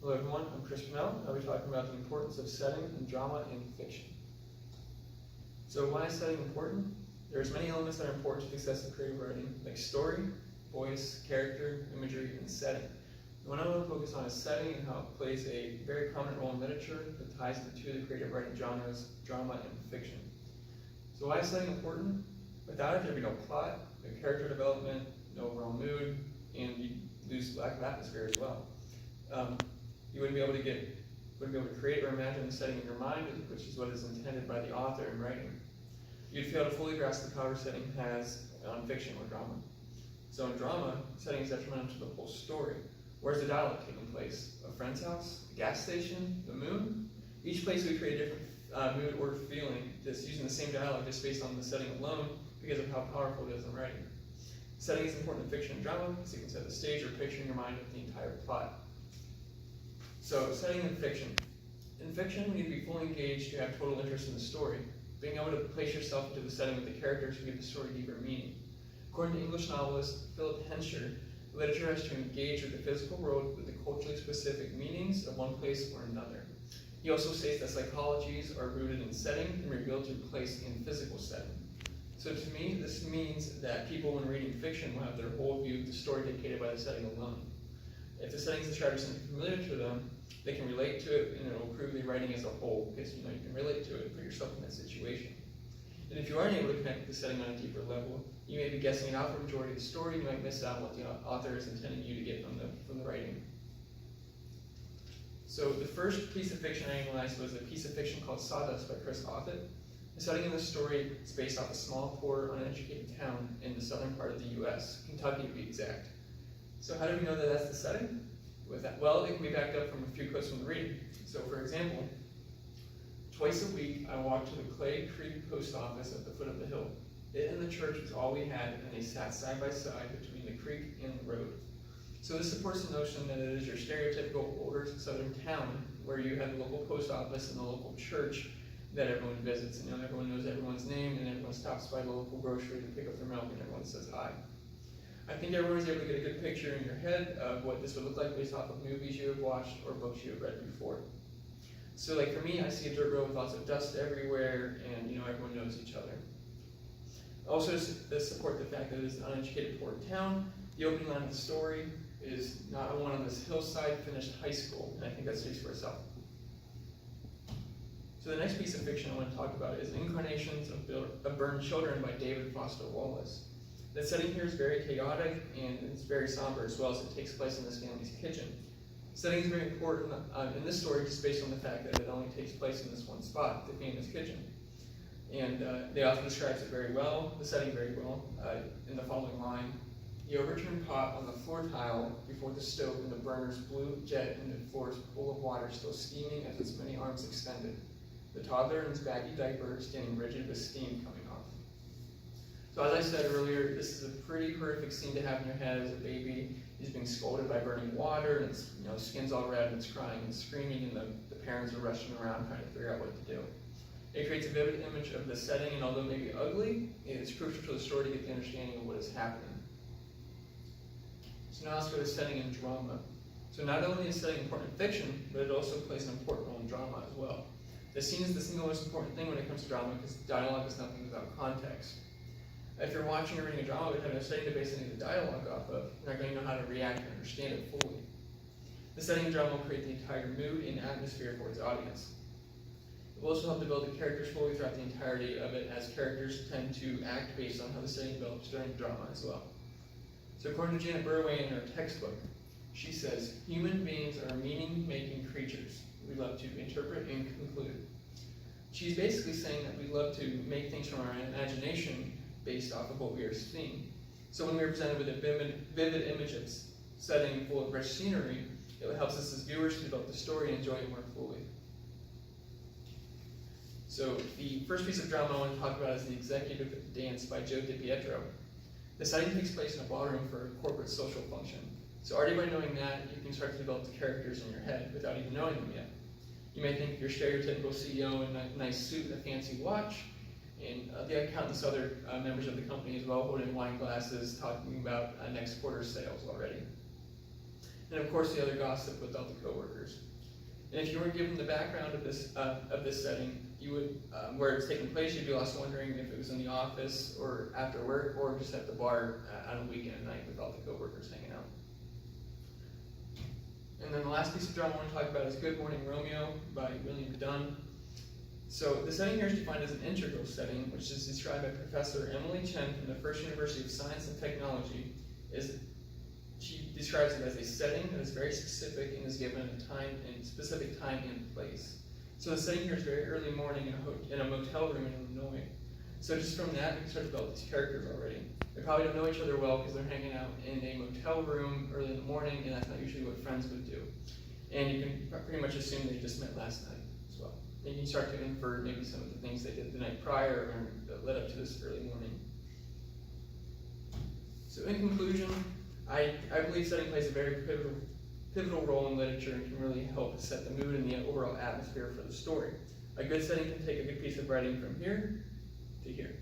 Hello everyone, I'm Chris Pennell. I'll be talking about the importance of setting in drama and fiction. So why is setting important? There's many elements that are important to the success of creative writing, like story, voice, character, imagery, and setting. The one I want to focus on is setting and how it plays a very prominent role in literature that ties the two of the creative writing genres, drama and fiction. So why is setting important? Without it, there'd be no plot, no character development, no overall mood, and you lose lack of atmosphere as well. You wouldn't be able to create or imagine the setting in your mind, which is what is intended by the author in writing. You'd fail to fully grasp the power setting has on fiction or drama. So in drama, setting is detrimental to the whole story. Where's the dialogue taking place? A friend's house, a gas station, the moon? Each place we create a different mood or feeling, just using the same dialogue just based on the setting alone because of how powerful it is in writing. Setting is important in fiction and drama because you can set the stage or picture in your mind of the entire plot. So, setting in fiction. In fiction, you need to be fully engaged to have total interest in the story. Being able to place yourself into the setting with the characters who give the story deeper meaning. According to English novelist Philip Hensher, literature has to engage with the physical world with the culturally specific meanings of one place or another. He also states that psychologies are rooted in setting and revealed through place in physical setting. So to me, this means that people, when reading fiction, will have their whole view of the story dictated by the setting alone. If the settings describe something familiar to them, they can relate to it, and it will improve the writing as a whole, because you can relate to it and put yourself in that situation. And if you aren't able to connect with the setting on a deeper level, you may be guessing an out for the majority of the story. You might miss out on what the author is intending you to get from the writing. So the first piece of fiction I analyzed was a piece of fiction called Sawdust by Chris Offutt. The setting in the story is based off a small, poor, uneducated town in the southern part of the U.S., Kentucky to be exact. So how do we know that that's the setting? With that, well, it can be backed up from a few quotes from the reading. So for example, twice a week I walked to the Clay Creek post office at the foot of the hill. It and the church was all we had, and they sat side by side between the creek and the road. So this supports the notion that it is your stereotypical older southern town where you have the local post office and the local church that everyone visits, and everyone knows everyone's name, and everyone stops by the local grocery to pick up their milk, and everyone says hi. I think everyone was able to get a good picture in your head of what this would look like based off of movies you have watched or books you have read before. So like for me, I see a dirt road with lots of dust everywhere, and everyone knows each other. Also, to support the fact that it is an uneducated poor town, the opening line of the story is not a one on this hillside finished high school, and I think that speaks for itself. So the next piece of fiction I want to talk about is Incarnations of Burned Children by David Foster Wallace. The setting here is very chaotic and it's very somber, as well as it takes place in this family's kitchen. Setting is very important in this story just based on the fact that it only takes place in this one spot, the family's kitchen. And the author describes it very well, the setting very well, in the following line. The overturned pot on the floor tile before the stove and the burner's blue jet in the floor's pool of water still steaming as its many arms extended. The toddler in his baggy diaper standing rigid with steam coming off. So as I said earlier, this is a pretty horrific scene to have in your head as a baby. He's being scolded by burning water, and its skin's all red, and it's crying and screaming, and the parents are rushing around trying to figure out what to do. It creates a vivid image of the setting, and although it may be ugly, it is crucial to the story to get the understanding of what is happening. So now let's go to setting in drama. So not only is setting important in fiction, but it also plays an important role in drama as well. The scene is the single most important thing when it comes to drama because dialogue is nothing without context. If you're watching or reading a drama but have no setting to base any of the dialogue off of, you're not going to know how to react and understand it fully. The setting of drama will create the entire mood and atmosphere for its audience. It will also help develop the characters fully throughout the entirety of it, as characters tend to act based on how the setting develops during the drama as well. So according to Janet Burway in her textbook, she says, human beings are meaning-making creatures. We love to interpret and conclude. She's basically saying that we love to make things from our imagination based off of what we are seeing. So when we are presented with a vivid image of setting full of rich scenery, it helps us as viewers to develop the story and enjoy it more fully. So the first piece of drama I want to talk about is The Executive Dance by Joe DiPietro. The setting takes place in a ballroom for a corporate social function. So already by knowing that, you can start to develop the characters in your head without even knowing them yet. You may think your stereotypical CEO in a nice suit and a fancy watch, and the countless other members of the company as well, holding wine glasses, talking about next quarter's sales already. and of course the other gossip with all the coworkers. And if you weren't given the background of this setting, you would, where it's taking place, you'd be also wondering if it was in the office or after work or just at the bar on a weekend at night with all the coworkers hanging out. And then the last piece of drama I want to talk about is Good Morning Romeo by William Dunn. So the setting here is defined as an integral setting, which is described by Professor Emily Chen from the First University of Science and Technology. She describes it as a setting that is very specific and is given a specific time and place. So the setting here is very early morning in a motel room in Illinois. So just from that, we can start to develop these characters already. They probably don't know each other well because they're hanging out in a motel room early in the morning, and that's not usually what friends would do. And you can pretty much assume they just met last night as well. And you can start to infer maybe some of the things they did the night prior or that led up to this early morning. So in conclusion, I believe setting plays a very pivotal role in literature and can really help set the mood and the overall atmosphere for the story. A good setting can take a good piece of writing from here to here.